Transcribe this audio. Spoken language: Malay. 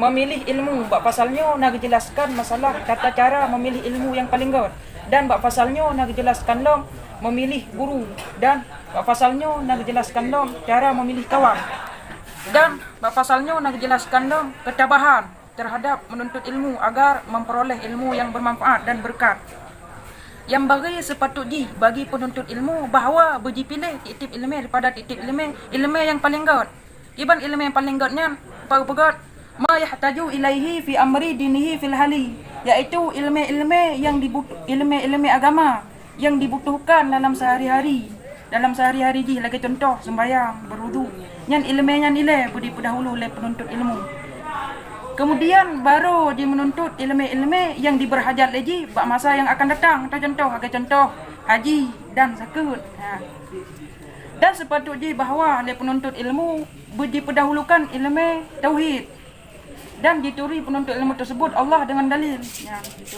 memilih ilmu, bak pasalnya nak jelaskan masalah tata cara memilih ilmu yang paling good. Dan bak pasalnya nak jelaskan lom memilih guru, dan bak pasalnya nak jelaskan lom cara memilih kawan. Dan bak pasalnya nak jelaskan lom ketabahan terhadap menuntut ilmu agar memperoleh ilmu yang bermanfaat dan berkat. Yang bagi sepatutnya bagi penuntut ilmu bahawa berji pilih titip ilmu daripada titip ilmu yang paling good. Iban ilmu yang paling goodnya pegot ma yahtaju ilaihi fi amri dinihi fil hali, iaitu ilmu-ilmu yang ilmu agama yang dibutuhkan dalam sehari-hari. Dalam sehari-hari ji lagi contoh sembahyang, berwudu. Yang ilmu-nya nilai budi pendahulu oleh penuntut ilmu. Kemudian baru dia menuntut ilmu-ilmu yang diberhajat lagi bak masa yang akan datang. Contoh haji dan zakut. Dan sepatutnya bahawa oleh penuntut ilmu diperdahulukan ilmu tauhid dan dituri penuntut ilmu tersebut Allah dengan dalil. Gitu.